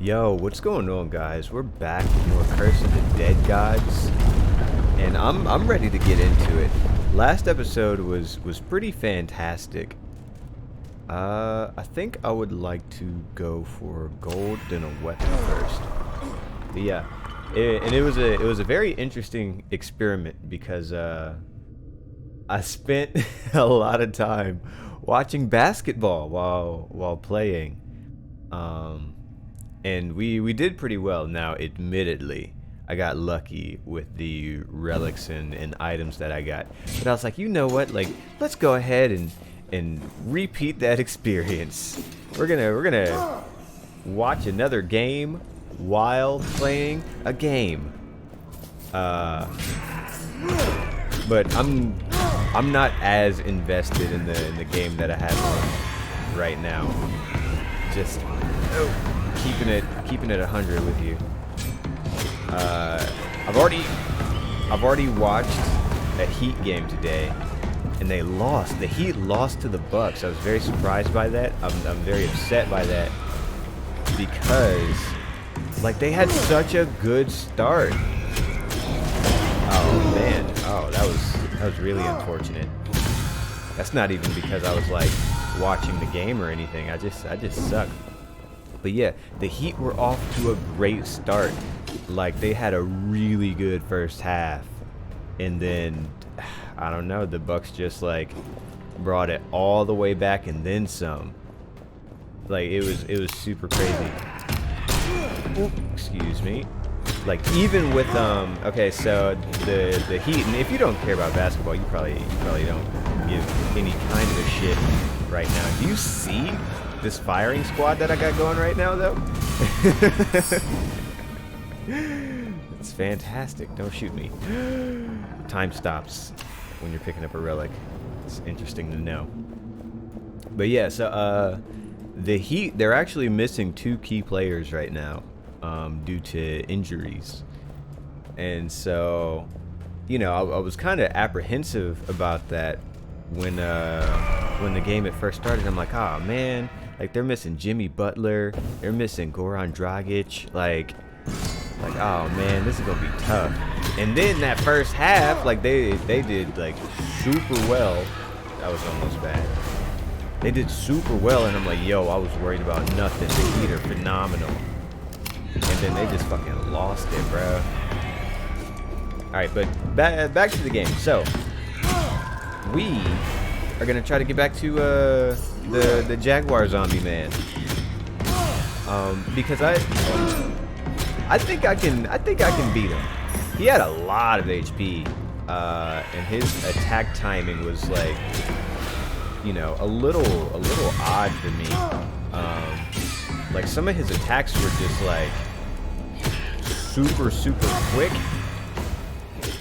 Yo, what's going on, guys? We're back with more Curse of the Dead Gods, and I'm ready to get into it. Last episode was pretty fantastic. I think I would like to go for gold then a weapon first. But yeah, it was a very interesting experiment because I spent a lot of time watching basketball while playing. And we did pretty well. Now, admittedly, I got lucky with the relics and items that I got. But I was like, you know what? Like, let's go ahead and repeat that experience. We're gonna watch another game while playing a game. But I'm not as invested in the game that I have on right now. Just keeping it 100 with you. I've already watched a Heat game today, and they lost. The Heat lost to the Bucks. I was very surprised by that. I'm very upset by that because like they had such a good start. Oh man, that was really unfortunate. That's not even because I was like watching the game or anything. I just suck. But yeah, the Heat were off to a great start. Like, they had a really good first half. And then, I don't know, the Bucks just, like, brought it all the way back and then some. Like, it was super crazy. Ooh, excuse me. Like, even with, okay, so the Heat, and if you don't care about basketball, you probably don't give any kind of a shit right now. Do you see this firing squad that I got going right now, though? It's fantastic. Don't shoot me. Time stops when you're picking up a relic. It's interesting to know. But yeah, so the Heat, they're actually missing 2 key players right now due to injuries. And so, you know, I was kind of apprehensive about that when the game at first started. I'm like, oh man, like they're missing Jimmy Butler, they're missing Goran Dragic, like oh man, this is gonna be tough. And then that first half, like they did like super well. That was almost bad. They did super well, and I'm like, yo, I was worried about nothing. The Heat are phenomenal, and then they just fucking lost it, bro. All right, but back to the game. So we are gonna try to get back to the Jaguar zombie man, because I think I can beat him. He had a lot of HP, and his attack timing was like, you know, a little odd for me. Like some of his attacks were just like super quick,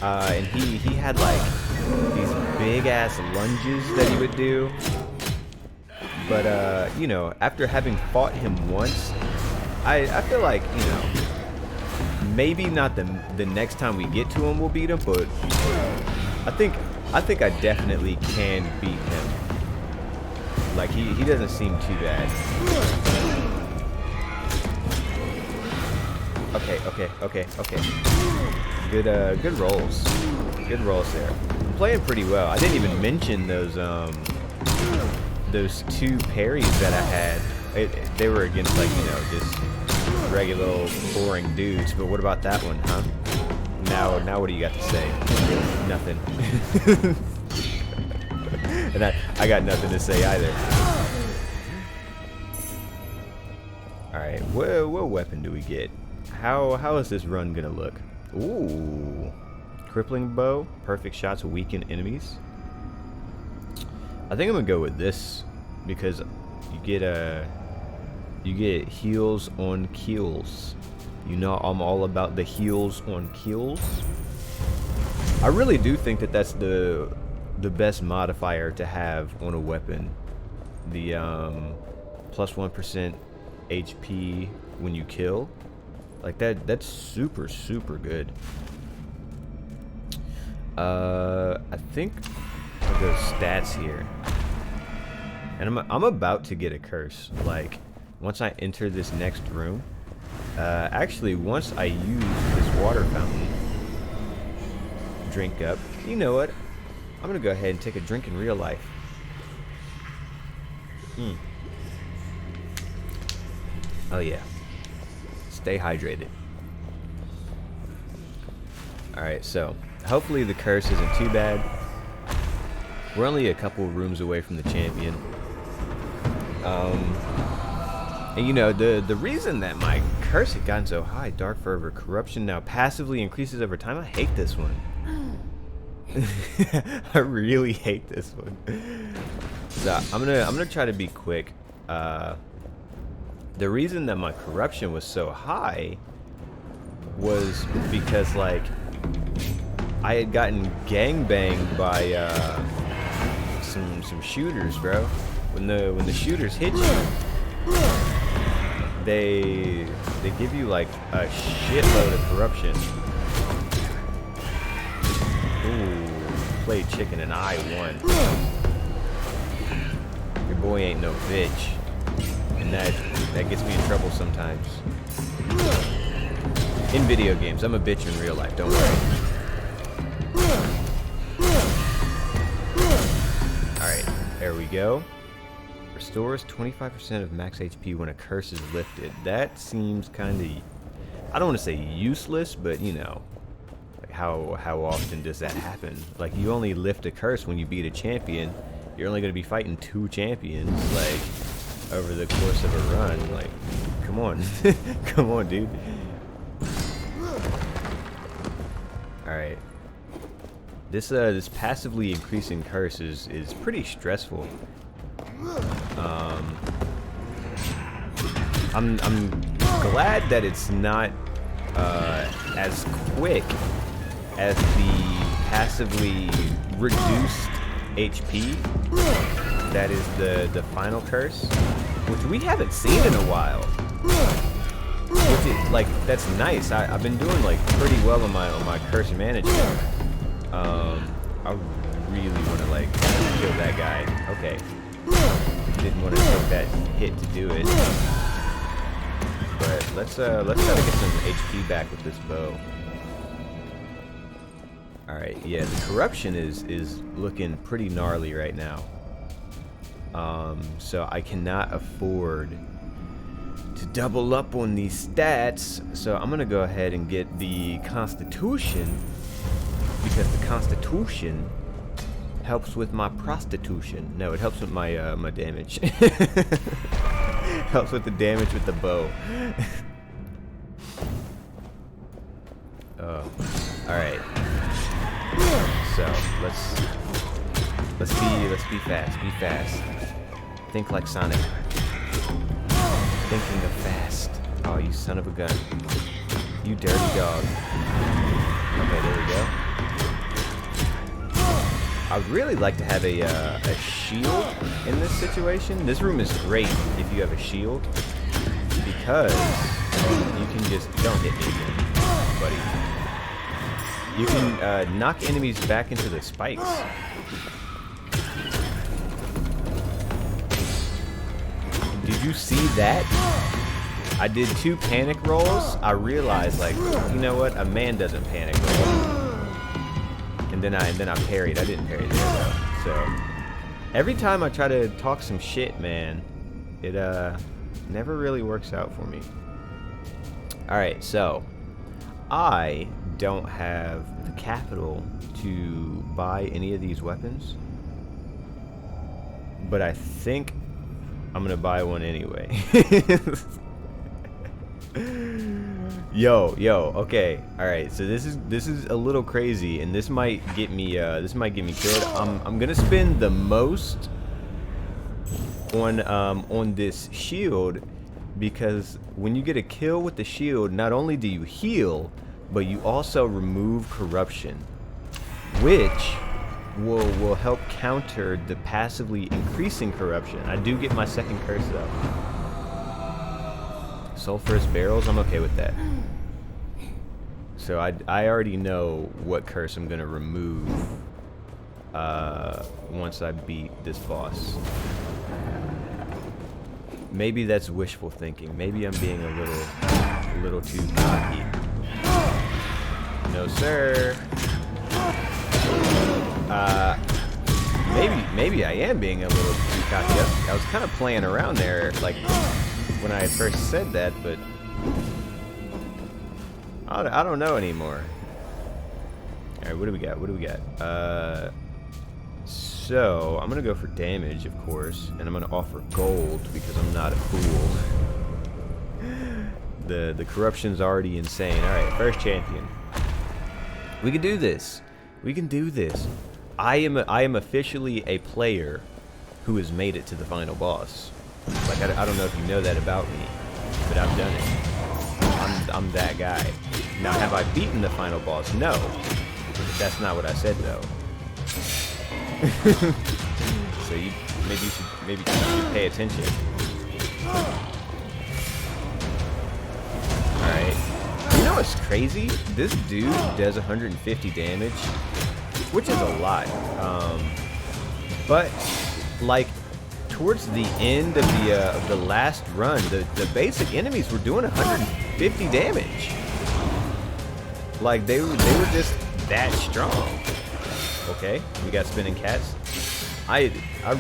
and he had like these big ass lunges that he would do. But you know, after having fought him once, I feel like, you know, maybe not the next time we get to him we'll beat him, but I think I definitely can beat him. Like he doesn't seem too bad. Okay. Good rolls. Good rolls there. I'm playing pretty well. I didn't even mention those 2 parries that I had. They were against, like, you know, just regular old boring dudes. But what about that one, huh? Now what do you got to say? Nothing. And I got nothing to say either. Alright, what weapon do we get? How is this run gonna look? Ooh. Crippling bow, perfect shots weaken enemies. I think I'm gonna go with this because you get heals on kills. You know, I'm all about the heals on kills. I really do think that that's the best modifier to have on a weapon. The plus 1% HP when you kill. Like that's super good. I think I'll go stats here. And I'm about to get a curse. Like, once I enter this next room, Actually, once I use this water fountain, drink up. You know what? I'm gonna go ahead and take a drink in real life. Oh yeah. Stay hydrated. Alright, so hopefully the curse isn't too bad. We're only a couple rooms away from the champion. And you know, the reason that my curse had gotten so high, Dark Fervor, corruption now passively increases over time. I hate this one. I really hate this one. So I'm gonna try to be quick. The reason that my corruption was so high was because like I had gotten gangbanged by some shooters, bro. When the shooters hit you, they give you like a shitload of corruption. Ooh, played chicken and I won. Your boy ain't no bitch, and that gets me in trouble sometimes. In video games, I'm a bitch in real life. Don't worry. All right, there we go. Restores 25% of max HP when a curse is lifted. That seems kind of, I don't want to say useless, but you know, like how often does that happen? Like you only lift a curse when you beat a champion. You're only going to be fighting 2 champions like over the course of a run. Like, come on, come on, dude. All right. This passively increasing curse is pretty stressful. I'm glad that it's not as quick as the passively reduced HP. That is the final curse, which we haven't seen in a while. Which is, like, that's nice. I've been doing like pretty well on my curse management. I really want to like kill that guy. Okay. Didn't want to take that hit to do it. But let's try to get some HP back with this bow. Alright, yeah, the corruption is looking pretty gnarly right now. So I cannot afford to double up on these stats. So I'm gonna go ahead and get the Constitution, because the Constitution helps with my prostitution. No, it helps with my my damage. Helps with the damage with the bow. All right. So let's be fast. Be fast. Think like Sonic. Thinking of fast. Oh, you son of a gun. You dirty dog. Okay, there we go. I would really like to have a shield in this situation. This room is great if you have a shield, because you can just, don't hit me again, buddy. You can knock enemies back into the spikes. Did you see that? I did 2 panic rolls. I realized, like, you know what? A man doesn't panic roll. And then I parried. I didn't parry there though. So every time I try to talk some shit, man, it never really works out for me. All right, so I don't have the capital to buy any of these weapons, but I think I'm gonna buy one anyway. Yo, okay, all right. So this is a little crazy, and this might get me killed. I'm gonna spend the most on this shield, because when you get a kill with the shield, not only do you heal, but you also remove corruption, which will help counter the passively increasing corruption. I do get my second curse though. Sulfurous barrels, I'm okay with that. So I already know what curse I'm gonna remove once I beat this boss. Maybe that's wishful thinking. Maybe I'm being a little too cocky. No, sir. Maybe I am being a little too cocky. I was kind of playing around there, like, when I first said that, but I don't know anymore. Alright, what do we got? What do we got? So, I'm gonna go for damage, of course, and I'm gonna offer gold because I'm not a fool. The corruption's already insane. Alright, first champion. We can do this. We can do this. I am officially a player who has made it to the final boss. Like, I don't know if you know that about me, but I've done it. I'm that guy. Now, have I beaten the final boss? No. That's not what I said, though. So maybe you should pay attention. Alright. You know what's crazy? This dude does 150 damage, which is a lot. But like towards the end of the last run, the basic enemies were doing 150 damage. Like they were just that strong. Okay, we got spinning cats. I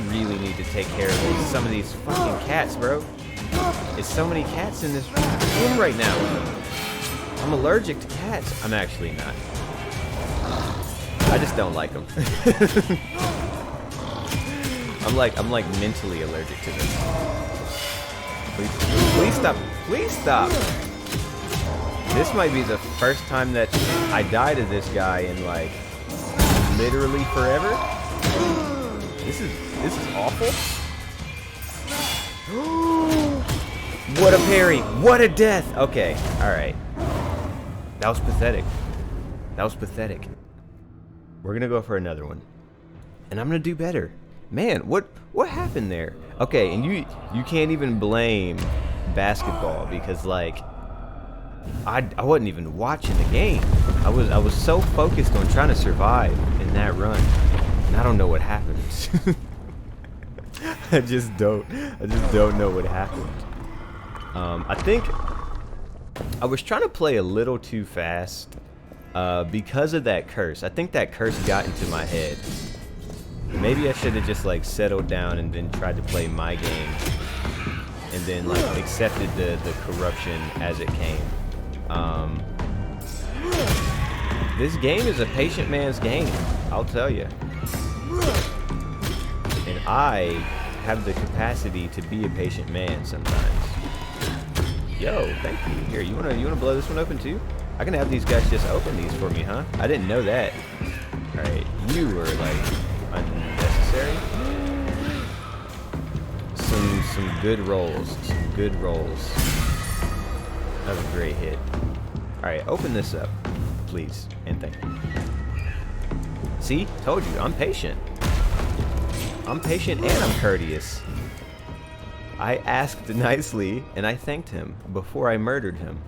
really need to take care of some of these fucking cats, bro. There's so many cats in this room right now. I'm allergic to cats. I'm actually not. I just don't like them. I'm like mentally allergic to them. Please stop. Please stop. This might be the first time that I die to this guy in like literally forever. This is awful. What a parry. What a death. Okay. All right. That was pathetic. That was pathetic. We're gonna go for another one, and I'm gonna do better. Man, what happened there? Okay, and you can't even blame basketball because like I wasn't even watching the game. I was so focused on trying to survive in that run, and I don't know what happened. I just don't know what happened. I think I was trying to play a little too fast because of that curse. I think that curse got into my head. Maybe I should have just like settled down and then tried to play my game and then like accepted the corruption as it came. This game is a patient man's game, I'll tell you. And I have the capacity to be a patient man sometimes. Yo, thank you. Here, you wanna blow this one open too? I can have these guys just open these for me, huh? I didn't know that. All right, you were like unnecessary. Some good rolls. Some good rolls. That was a great hit. All right, open this up, please, and thank you. See, told you, I'm patient. I'm patient and I'm courteous. I asked nicely and I thanked him before I murdered him.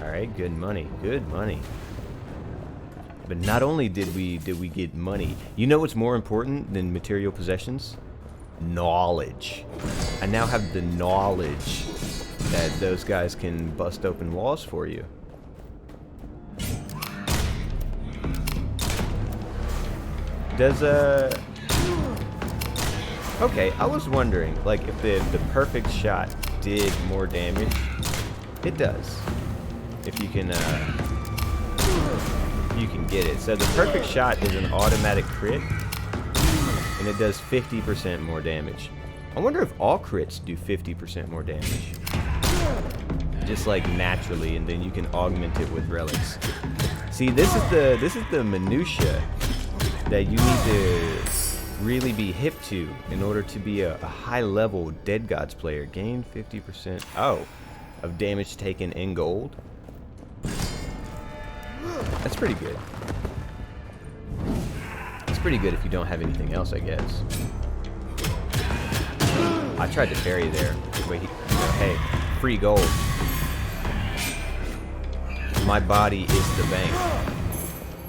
Alright, good money, good money. But not only did we get money, you know what's more important than material possessions? Knowledge. I now have the knowledge that those guys can bust open walls for you. Does okay, I was wondering, like, if the perfect shot did more damage. It does. If you can get it. So the perfect shot is an automatic crit, and it does 50% more damage. I wonder if all crits do 50% more damage. Just like naturally, and then you can augment it with relics. See, this is the minutia that you need to really be hip to in order to be a high-level Dead Gods player. Gain 50% of damage taken in gold. That's pretty good. It's pretty good if you don't have anything else, I guess. I tried to parry there. Wait, hey, free gold. My body is the bank.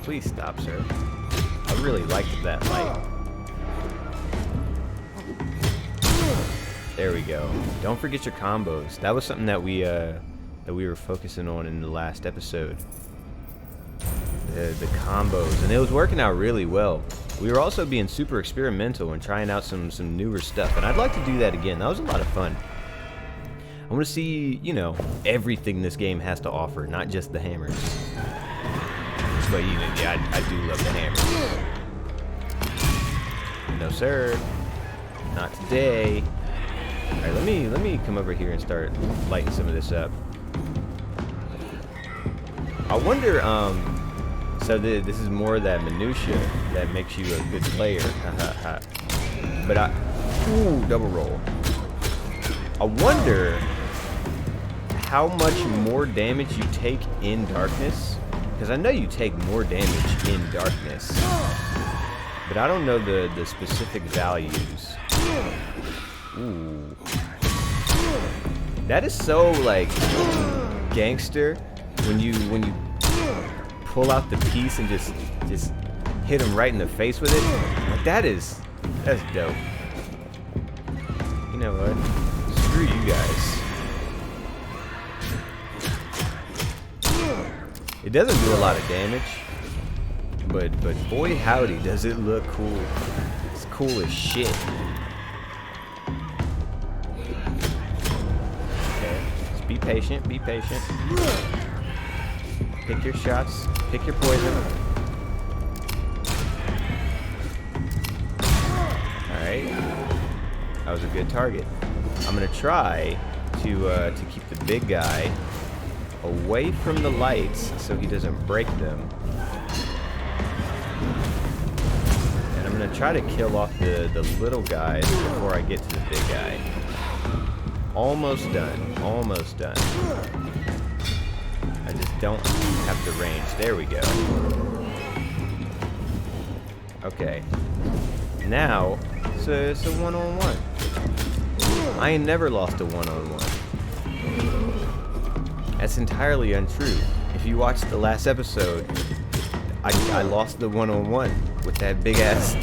Please stop, sir. I really liked that light. There we go. Don't forget your combos. That was something that we were focusing on in the last episode. The combos, and it was working out really well. We were also being super experimental and trying out some newer stuff, and I'd like to do that again. That was a lot of fun. I want to see, you know, everything this game has to offer, not just the hammers. But you know, yeah, I do love the hammers. No sir, not today. All right, let me come over here and start lighting some of this up. I wonder, so this is more of that minutia that makes you a good player. But ooh, double roll. I wonder how much more damage you take in darkness, because I know you take more damage in darkness, but I don't know the specific values. Ooh, that is so like gangster when you pull out the piece and just hit him right in the face with it. Like that's dope. You know what? Screw you guys. It doesn't do a lot of damage, but boy howdy does it look cool. It's cool as shit. Okay, just be patient, be patient. Pick your shots, pick your poison. Alright. That was a good target. I'm gonna try to keep the big guy away from the lights so he doesn't break them. And I'm gonna try to kill off the little guys before I get to the big guy. Almost done. Almost done. I just don't have the range. There we go. Okay. Now, it's a one-on-one. I ain't never lost a one-on-one. That's entirely untrue. If you watched the last episode, I lost the one-on-one with that big-ass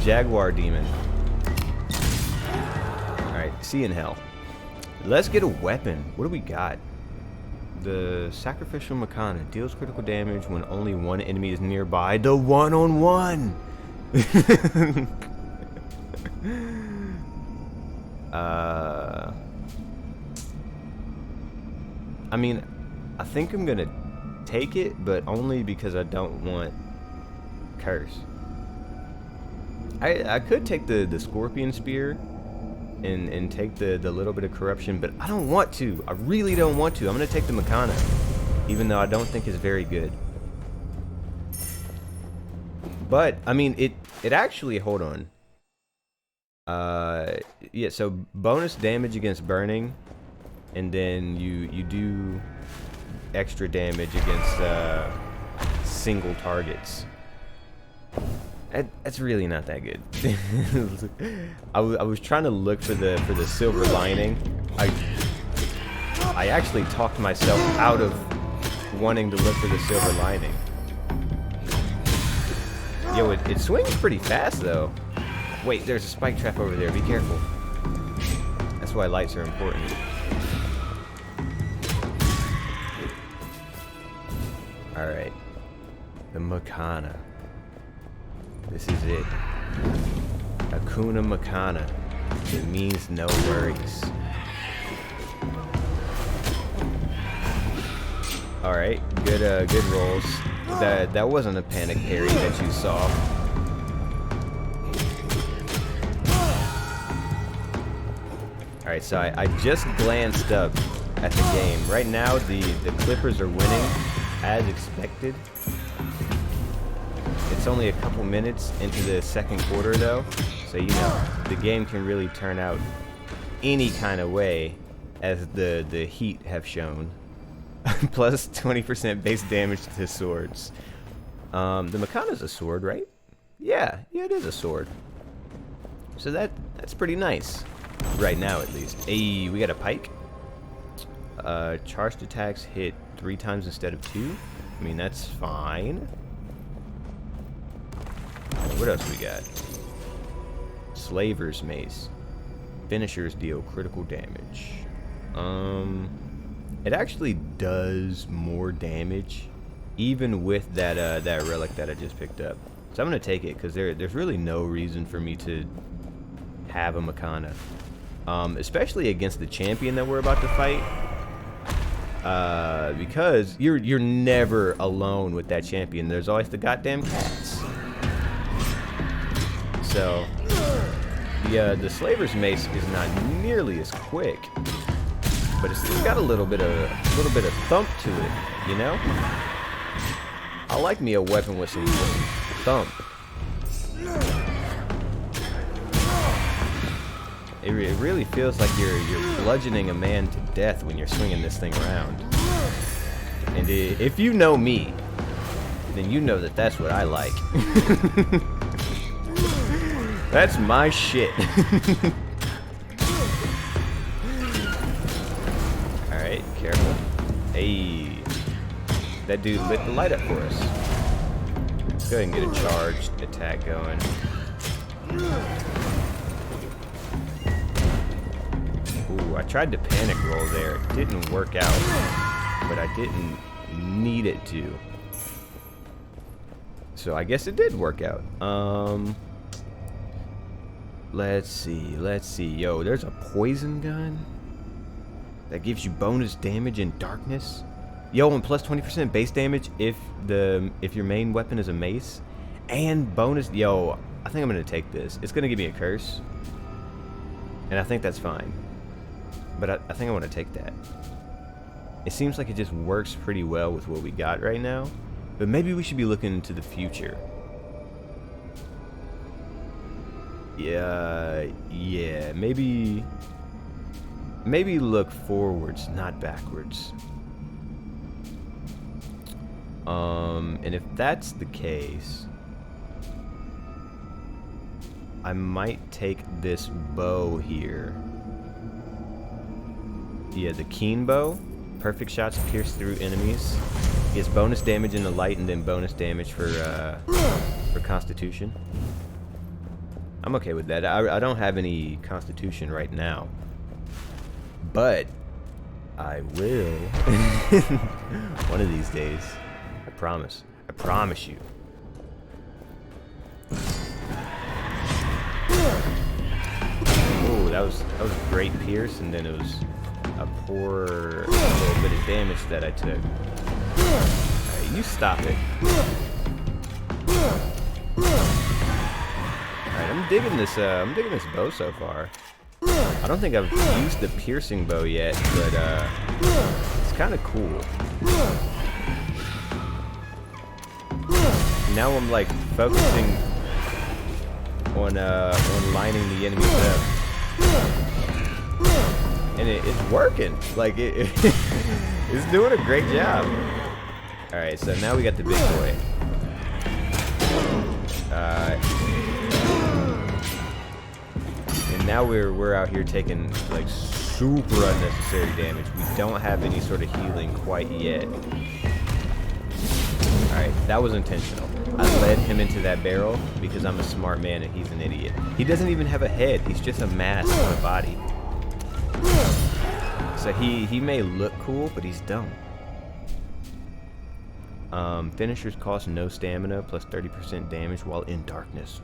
jaguar demon. Alright, see you in hell. Let's get a weapon. What do we got? The sacrificial Makana deals critical damage when only one enemy is nearby. The one-on-one! I mean, I think I'm gonna take it, but only because I don't want curse. I could take the scorpion spear and take the little bit of corruption, but I don't want to. I really don't want to. I'm gonna take the Makana, even though I don't think it's very good. But I mean, it actually, hold on. Yeah, so bonus damage against burning, and then you do extra damage against single targets. That's really not that good. I was trying to look for the silver lining. I actually talked myself out of wanting to look for the silver lining. Yo, it swings pretty fast though. Wait, there's a spike trap over there. Be careful. That's why lights are important. Alright. The Makana. This is it. Hakuna Makana. It means no worries. Alright, good rolls. That wasn't a panic parry that you saw. Alright, so I just glanced up at the game. Right now, the Clippers are winning, as expected. It's only a couple minutes into the second quarter, though, so you know, the game can really turn out any kind of way, as the Heat have shown. Plus 20% base damage to swords. The Makana's a sword, right? Yeah, it is a sword. So that's pretty nice. Right now, at least. Hey, we got a pike. Charged attacks hit 3 times instead of 2. I mean, that's fine. What else we got? Slaver's mace. finishers deal critical damage. It actually does more damage, even with that that relic that I just picked up. So I'm gonna take it because there's really no reason for me to have a Makana, especially against the champion that we're about to fight. Because you're never alone with that champion. There's always the goddamn cats. So the Slaver's Mace is not nearly as quick, but it's still got a little bit of thump to it, you know? I like me a weapon with some thump. It really feels like you're bludgeoning a man to death when you're swinging this thing around. And if you know me, then you know that that's what I like. That's my shit. Alright, careful. Hey. That dude lit the light up for us. Let's go ahead and get a charged attack going. Ooh, I tried to panic roll there. It didn't work out. But I didn't need it to. So I guess it did work out. Let's see. Yo, there's a poison gun that gives you bonus damage in darkness. Yo, and plus 20% base damage if your main weapon is a mace, and bonus. Yo, I think I'm gonna take this. It's gonna give me a curse, and I think that's fine. But I think I want to take that. It seems like it just works pretty well with what we got right now. But maybe we should be looking into the future. Yeah, maybe look forwards, not backwards. And if that's the case, I might take this bow here. Yeah, the keen bow. Perfect shots pierce through enemies. Gets bonus damage in the light and then bonus damage for constitution. I'm okay with that. I don't have any constitution right now, but I will one of these days. I promise. I promise you. Ooh, that was great pierce, and then it was a poor little bit of damage that I took. Alright, you stop it. Alright, I'm digging this bow so far. I don't think I've used the piercing bow yet, but it's kinda cool. Now I'm like focusing on lining the enemies up. And it's working. Like it's doing a great job. Alright, so now we got the big boy. And now we're out here taking like super unnecessary damage. We don't have any sort of healing quite yet. Alright, that was intentional. I led him into that barrel because I'm a smart man and he's an idiot. He doesn't even have a head. He's just a mass on a body. So he may look cool, but he's dumb. Finishers cost no stamina, plus 30% damage while in darkness.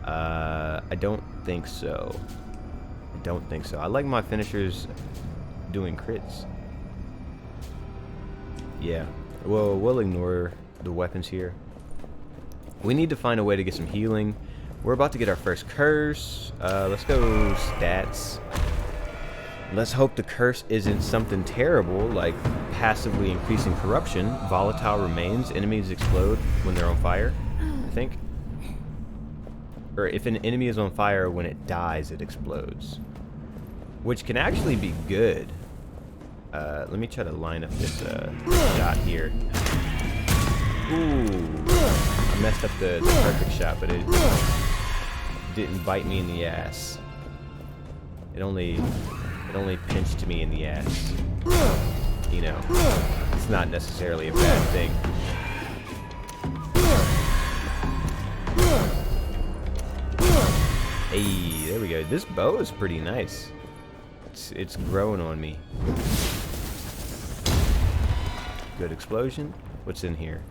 I don't think so. I like my finishers doing crits. Yeah. Well, we'll ignore the weapons here. We need to find a way to get some healing. We're about to get our first curse. Let's go stats. Let's hope the curse isn't something terrible, like passively increasing corruption, volatile remains, enemies explode when they're on fire, I think. Or if an enemy is on fire, when it dies, it explodes. Which can actually be good. Let me try to line up this shot here. Ooh, I messed up the perfect shot, but it didn't bite me in the ass. It only pinched me in the ass. You know, it's not necessarily a bad thing. Hey, there we go. go. This bow is pretty nice. It's growing on me. Good explosion. What's in here?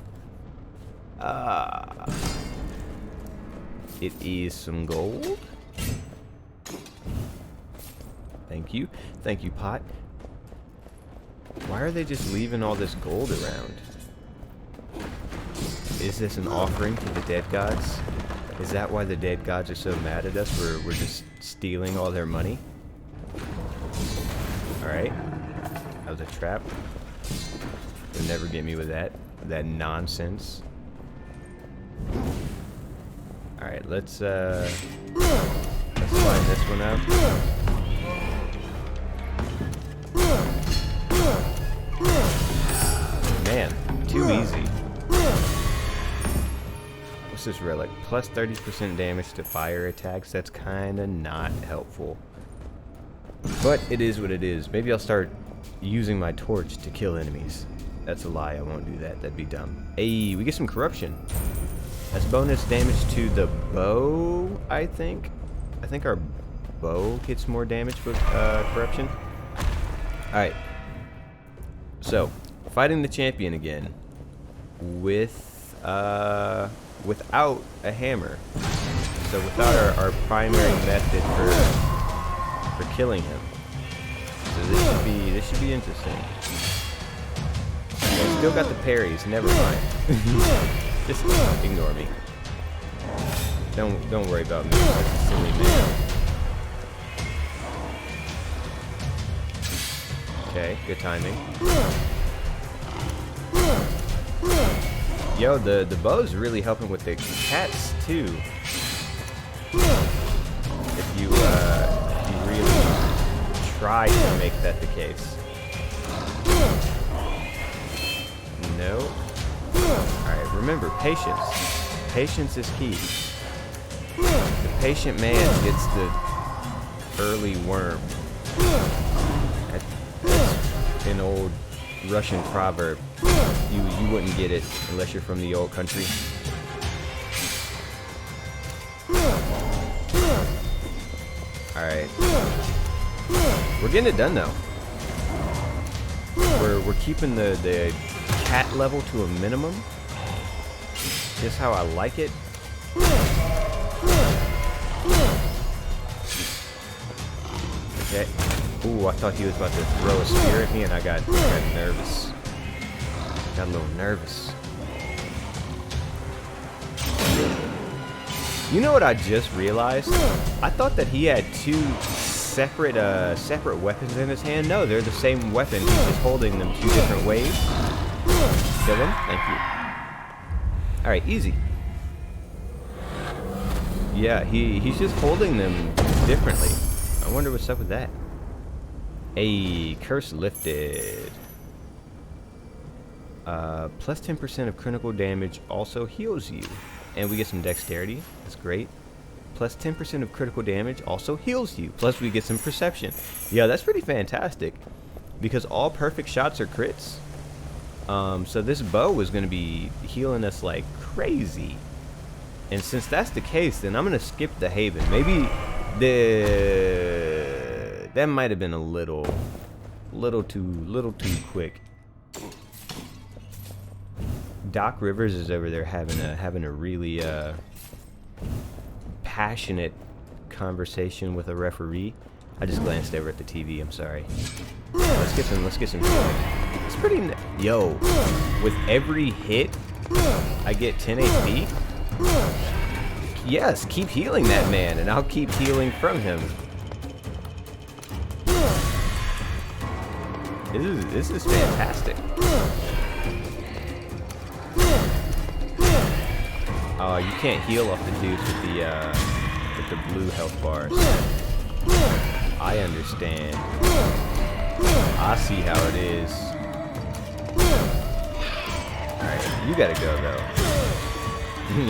It is some gold. Thank you. Thank you, pot. Why are they just leaving all this gold around? Is this an offering to the dead gods? Is that why the dead gods are so mad at us? We're just stealing all their money? Alright. That was a trap. You'll never get me with that nonsense. Alright, let's line this one up. Man, too easy. What's this relic? Plus 30% damage to fire attacks. That's kinda not helpful. But it is what it is. Maybe I'll start using my torch to kill enemies. That's a lie, I won't do that. That'd be dumb. Hey, we get some corruption. That's bonus damage to the bow, I think. I think our bow gets more damage with corruption. Alright. So, fighting the champion again. Without a hammer. So without our primary method for killing him. So this should be interesting. I still got the parries, never mind. Just ignore me. Don't worry about me. That's a silly man. Okay, good timing. Yo, the bow's really helping with the cats too. If you really try to make that the case. No. Alright, remember, patience. Patience is key. The patient man gets the early worm. That's an old Russian proverb. You wouldn't get it unless you're from the old country. Alright. We're getting it done though. We're keeping the cat level to a minimum. Just how I like it. Okay. Ooh, I thought he was about to throw a spear at me and I got nervous. Got a little nervous. You know what I just realized? I thought that he had two separate weapons in his hand. No, they're the same weapon. He's just holding them two different ways. Kill him. Thank you. Alright, easy. Yeah, he's just holding them differently. I wonder what's up with that. A curse lifted. Plus 10% of critical damage also heals you. And we get some dexterity. That's great. Plus 10% of critical damage also heals you. Plus we get some perception. Yeah, that's pretty fantastic. Because all perfect shots are crits. So this bow is going to be healing us like crazy. And since that's the case, then I'm going to skip the Haven. Maybe that might have been a little too quick. Doc Rivers is over there having a really passionate conversation with a referee. I just glanced over at the TV. I'm sorry. Let's get some healing. It's pretty. Yo, with every hit, I get 10 HP. Yes, keep healing that man, and I'll keep healing from him. This is fantastic. Oh, you can't heal off the dudes with the blue health bars. I understand. I see how it is. Alright, you gotta go though.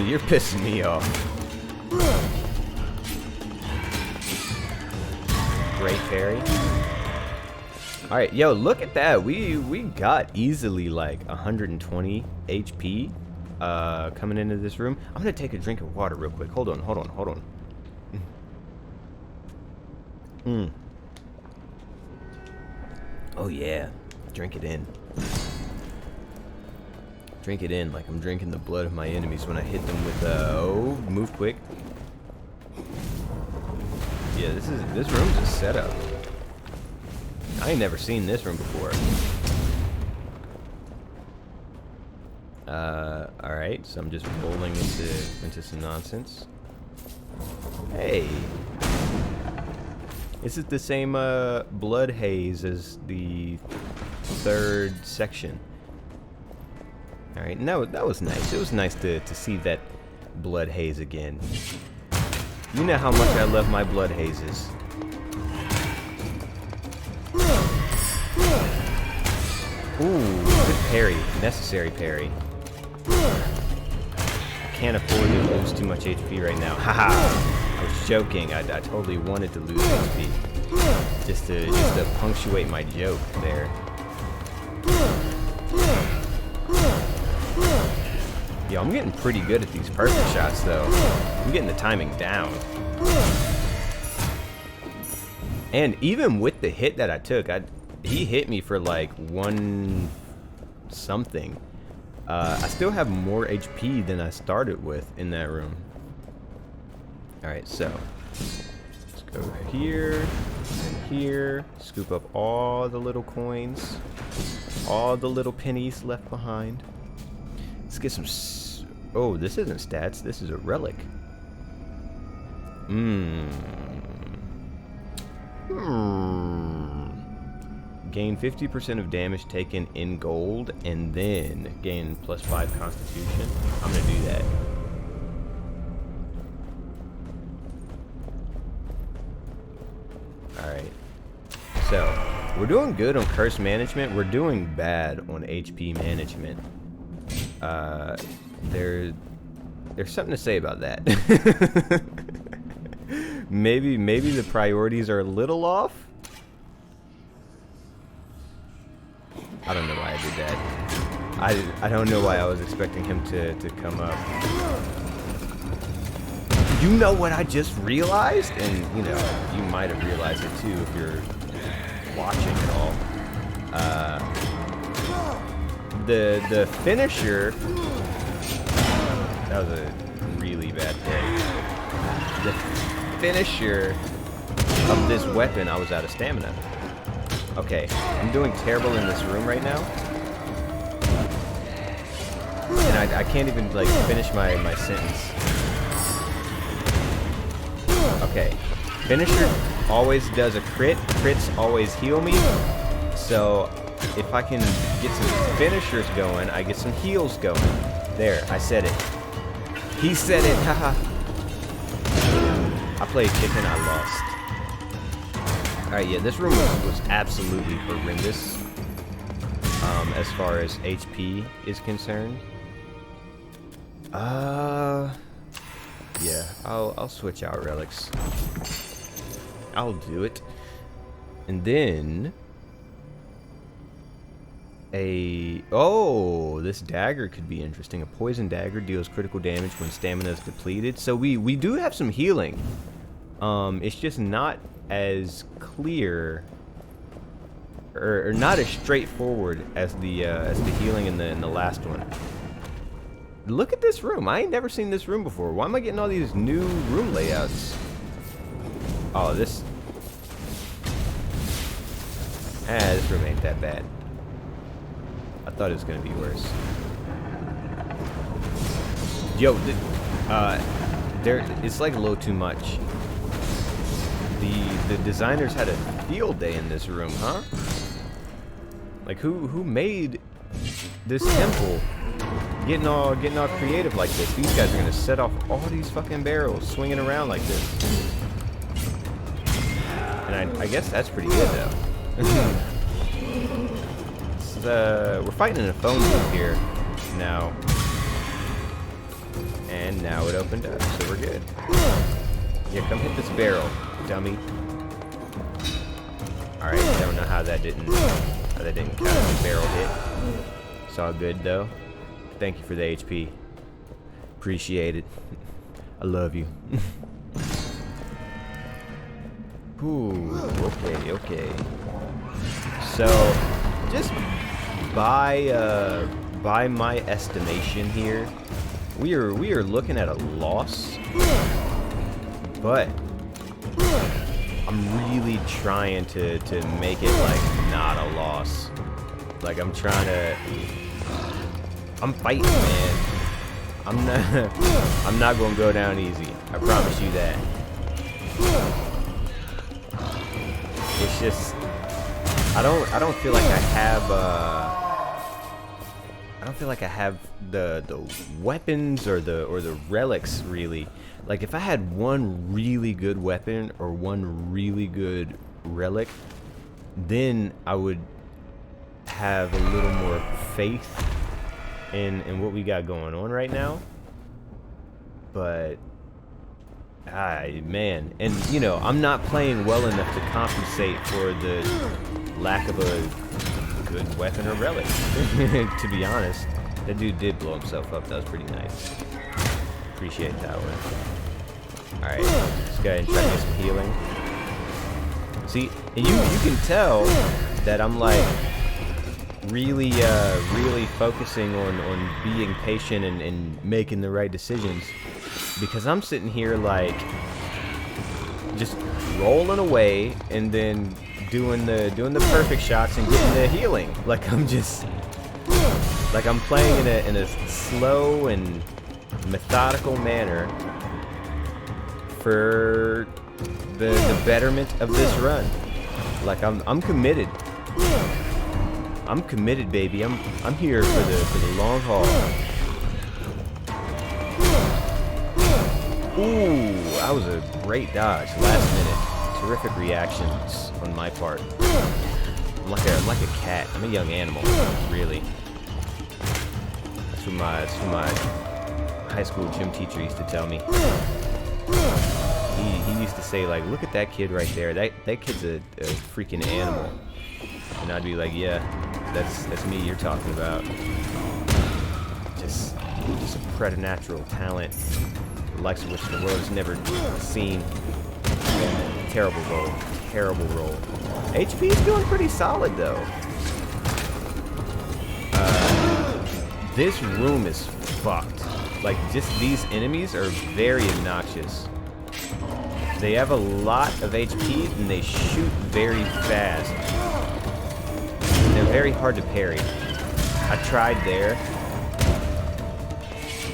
You're pissing me off. Great parry. Alright, yo, look at that. We got easily like 120 HP coming into this room. I'm gonna take a drink of water real quick. Hold on. Mm. Oh yeah, drink it in. Drink it in like I'm drinking the blood of my enemies when I hit them with oh, move quick. Yeah, this room's a setup. I ain't never seen this room before. Alright, so I'm just rolling into some nonsense. Hey! Is it the same blood haze as the third section? Alright, and that was nice. It was nice to see that blood haze again. You know how much I love my blood hazes. Ooh, good parry. Necessary parry. I can't afford to lose too much HP right now. Haha! I was joking. I totally wanted to lose HP. Just to punctuate my joke there. Yo, I'm getting pretty good at these perfect shots, though. I'm getting the timing down. And even with the hit that I took, he hit me for like 1 something. I still have more HP than I started with in that room. Alright, so let's go here and here. Scoop up all the little coins. All the little pennies left behind. Let's get some... Oh, this isn't stats. This is a relic. Gain 50% of damage taken in gold, and then gain +5 constitution. I'm gonna do that. Alright. So, we're doing good on curse management. We're doing bad on HP management. There's something to say about that. maybe the priorities are a little off. I don't know why I did that. I don't know why I was expecting him to come up. You know what I just realized? And you know, you might have realized it too if you're watching at all. The finisher. That was a really bad hit. The finisher of this weapon, I was out of stamina. Okay, I'm doing terrible in this room right now. And I can't even, like, finish my sentence. Okay. Finisher always does a crit. Crits always heal me. So, if I can get some finishers going, I get some heals going. There, I said it. He said it, haha. I played chicken, I lost. Alright, yeah, this room was absolutely horrendous. As far as HP is concerned. Yeah, I'll switch out relics. I'll do it. And then this dagger could be interesting. A poison dagger deals critical damage when stamina is depleted. So we do have some healing. It's just not as clear or not as straightforward as the healing in the last one. Look at this room. I ain't never seen this room before. Why am I getting all these new room layouts? Oh, this room ain't that bad. I thought it was gonna be worse. Yo, it's like a little too much. The designers had a field day in this room, huh? Like who made this temple? Getting all creative like this. These guys are gonna set off all these fucking barrels swinging around like this. And I guess that's pretty good though. We're fighting in a phone booth here now. And now it opened up, so we're good. Yeah, come hit this barrel, dummy. Alright, I don't know how that didn't count as a barrel hit. It's all good though. Thank you for the HP. Appreciate it. I love you. Ooh, okay, okay. So, just by my estimation here, we are looking at a loss, but I'm really trying to make it like not a loss. Like I'm fighting, man. I'm not gonna go down easy. I promise you that. It's just I don't feel like I have the weapons or the relics really. Like if I had one really good weapon or one really good relic, then I would have a little more faith in what we got going on right now. But man, and you know, I'm not playing well enough to compensate for the lack of a good weapon or relic. To be honest, that dude did blow himself up. That was pretty nice. Appreciate that one. All right, let's go ahead and try to get some healing. See, and you can tell that I'm like really focusing on being patient and making the right decisions, because I'm sitting here like just rolling away and then doing the perfect shots and getting the healing. Like I'm playing in a slow and methodical manner for the betterment of this run. Like I'm committed. I'm committed, baby. I'm here for the long haul. Ooh, that was a great dodge, last minute. Terrific reactions on my part. I'm like a cat. I'm a young animal, really. That's what my high school gym teacher used to tell me. He used to say, like, look at that kid right there. That kid's a freaking animal. And I'd be like, yeah, that's me you're talking about. Just a preternatural talent, the likes of which the world has never seen. Terrible roll. Terrible roll. HP is doing pretty solid though. This room is fucked. Like, just these enemies are very obnoxious. They have a lot of HP and they shoot very fast. And they're very hard to parry. I tried there.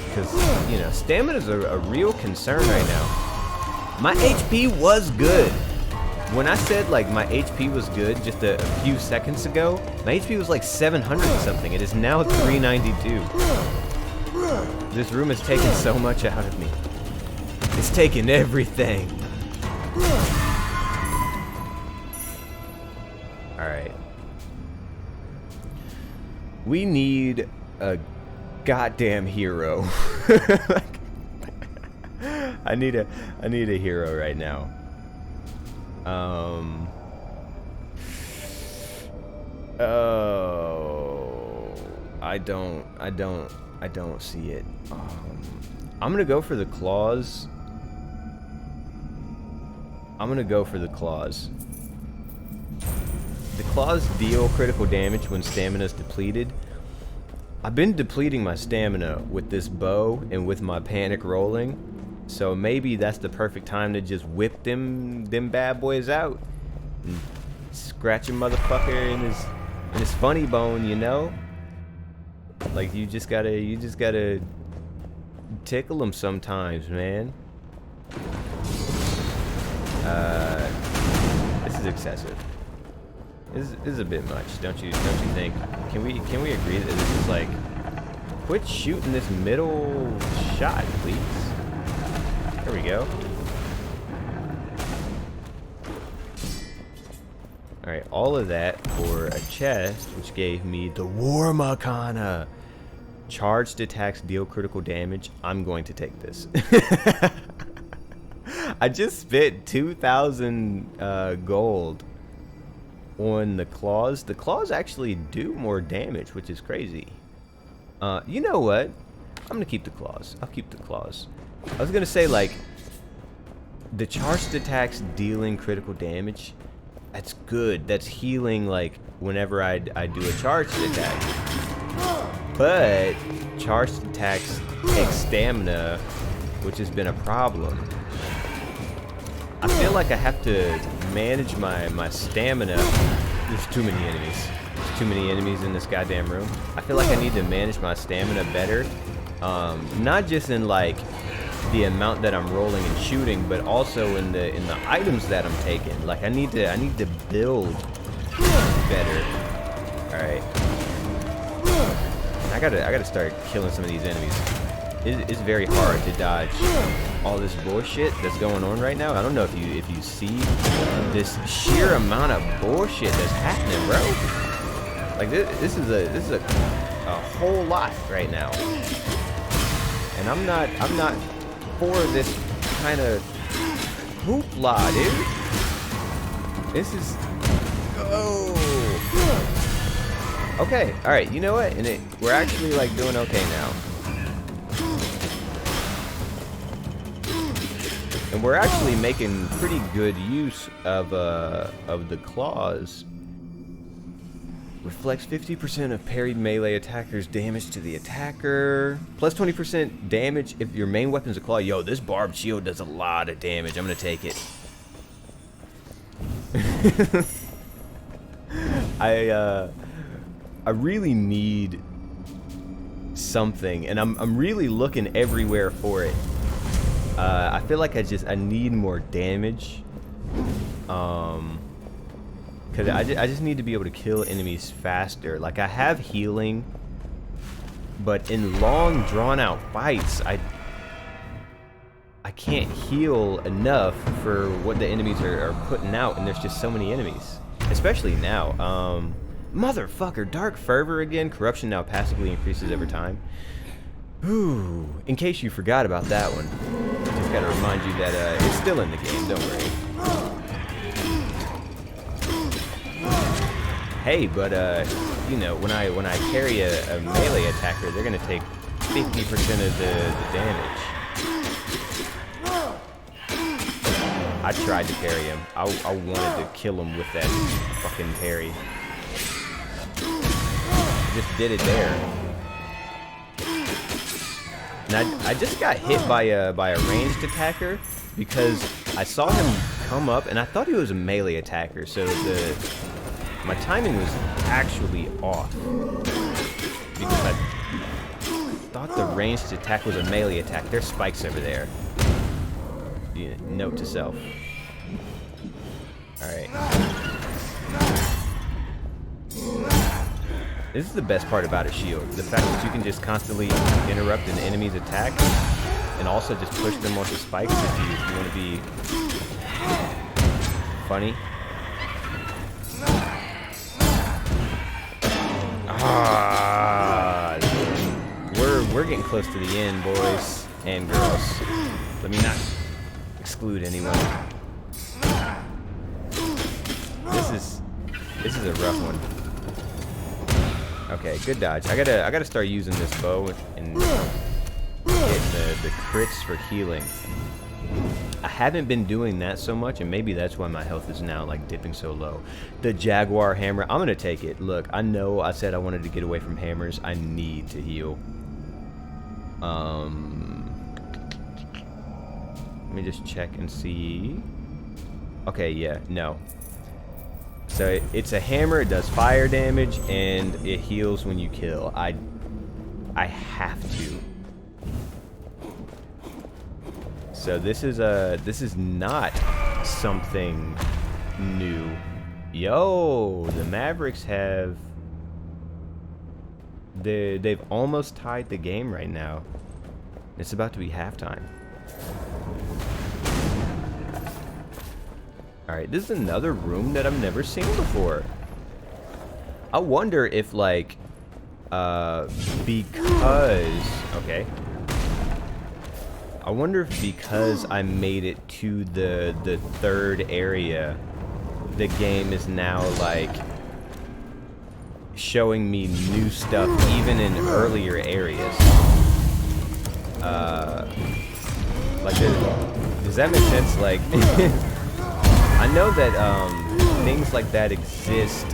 Because, you know, stamina's a real concern right now. My HP was good. When I said, like, my HP was good just a few seconds ago, my HP was like 700 something. It is now 392. This room has taken so much out of me. It's taken everything. Alright. We need a goddamn hero. I need a hero right now. Oh, I don't see it. I'm gonna go for the claws. The claws deal critical damage when stamina is depleted. I've been depleting my stamina with this bow and with my panic rolling, so maybe that's the perfect time to just whip them bad boys out and scratch a motherfucker in his funny bone, you know? Like, you just gotta tickle him sometimes, man. This is excessive. This is a bit much, don't you think? Can we agree that this is like, quit shooting this middle shot, please? There we go. Alright, all of that for a chest, which gave me the War Arcana. Charged attacks deal critical damage. I'm going to take this. I just spent 2,000 gold on the claws. The claws actually do more damage, which is crazy. You know what? I'm gonna keep the claws. I'll keep the claws. I was gonna say, like, the charged attacks dealing critical damage, that's good. That's healing, like, whenever I do a charged attack. But charged attacks take stamina, which has been a problem. I feel like I have to manage my stamina. There's too many enemies. There's too many enemies in this goddamn room. I feel like I need to manage my stamina better. Not just in, like, the amount that I'm rolling and shooting, but also in the items that I'm taking. Like, I need to build better. All right. I gotta start killing some of these enemies. It's very hard to dodge all this bullshit that's going on right now. I don't know if you see this sheer amount of bullshit that's happening, bro. Like, this is a whole lot right now, and I'm not for this kind of hoopla, dude. This is okay. All right, you know what? And we're actually, like, doing okay now. And we're actually making pretty good use of the claws. Reflects 50% of parried melee attackers' damage to the attacker. Plus 20% damage if your main weapon's a claw. Yo, this barbed shield does a lot of damage. I'm gonna take it. I really need something, and I'm really looking everywhere for it. I feel like I need more damage, because I just need to be able to kill enemies faster. Like, I have healing, but in long, drawn-out fights, I can't heal enough for what the enemies are putting out, and there's just so many enemies, especially now. Motherfucker, Dark Fervor again. Corruption now passively increases over time. Ooh, in case you forgot about that one, just gotta remind you that it's still in the game, don't worry. Hey, but you know, when I carry a melee attacker, they're gonna take 50% of the damage. I tried to parry him. I wanted to kill him with that fucking parry. Just did it there. And I just got hit by a ranged attacker because I saw him come up and I thought he was a melee attacker, so my timing was actually off because I thought the ranged attack was a melee attack. There's spikes over there. Yeah, note to self. All right. This is the best part about a shield. The fact that you can just constantly interrupt an enemy's attack and also just push them onto spikes if you want to be funny. Ah, we're getting close to the end, boys and girls. Let me not exclude anyone. This is a rough one. Okay, good dodge. I gotta start using this bow and get the crits for healing. I haven't been doing that so much, and maybe that's why my health is now, like, dipping so low. The Jaguar hammer, I'm gonna take it. Look, I know I said I wanted to get away from hammers. I need to heal. Let me just check and see. Okay, yeah, no. So it's a hammer, it does fire damage, and it heals when you kill. I have to. So this is not something new. Yo, the Mavericks they've almost tied the game right now. It's about to be halftime. Alright, this is another room that I've never seen before. I wonder if, like, because... Okay. I wonder if because I made it to the third area, the game is now, like, showing me new stuff even in earlier areas. Like, does that make sense? Like, I know that things like that exist.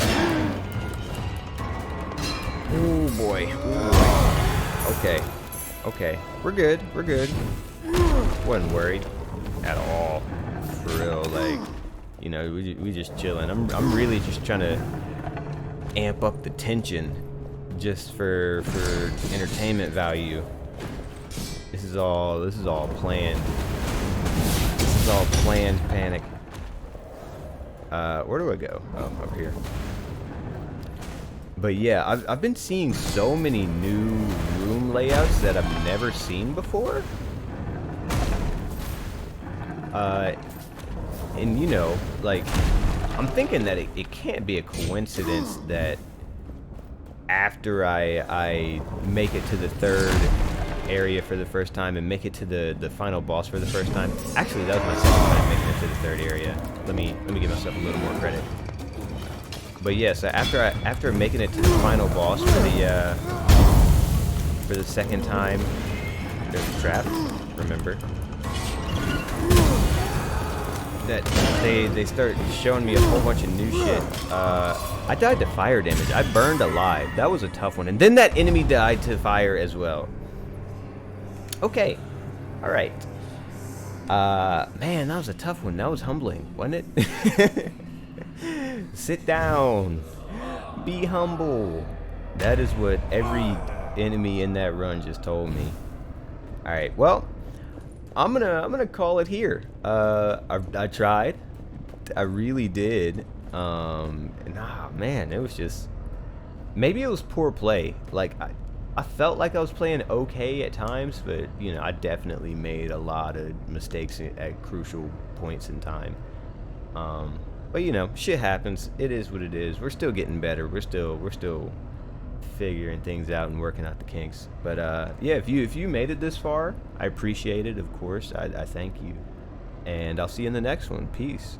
Oh boy. Okay. Okay. We're good. We're good. Wasn't worried at all. For real. Like, you know, we just chilling. I'm really just trying to amp up the tension just for entertainment value. This is all planned. This is all planned panic. Where do I go? Oh, over here. But yeah, I've been seeing so many new room layouts that I've never seen before. And you know, like, I'm thinking that it can't be a coincidence that after I make it to the third area for the first time and make it to the final boss for the first time. Actually, that was my second time making it to the third area. Let me give myself a little more credit. But yeah, so after making it to the final boss for the second time, there's a trap. Remember that they start showing me a whole bunch of new shit. I died to fire damage. I burned alive. That was a tough one. And then that enemy died to fire as well. Okay. All right. Man, that was a tough one. That was humbling, wasn't it? Sit down. Be humble. That is what every enemy in that run just told me. All right. Well, I'm gonna call it here. I tried. I really did. And man, it was just, maybe it was poor play. Like I felt like I was playing okay at times, but you know, I definitely made a lot of mistakes at crucial points in time. But you know, shit happens. It is what it is. We're still getting better. We're still figuring things out and working out the kinks. But yeah, if you made it this far, I appreciate it. Of course, I thank you, and I'll see you in the next one. Peace.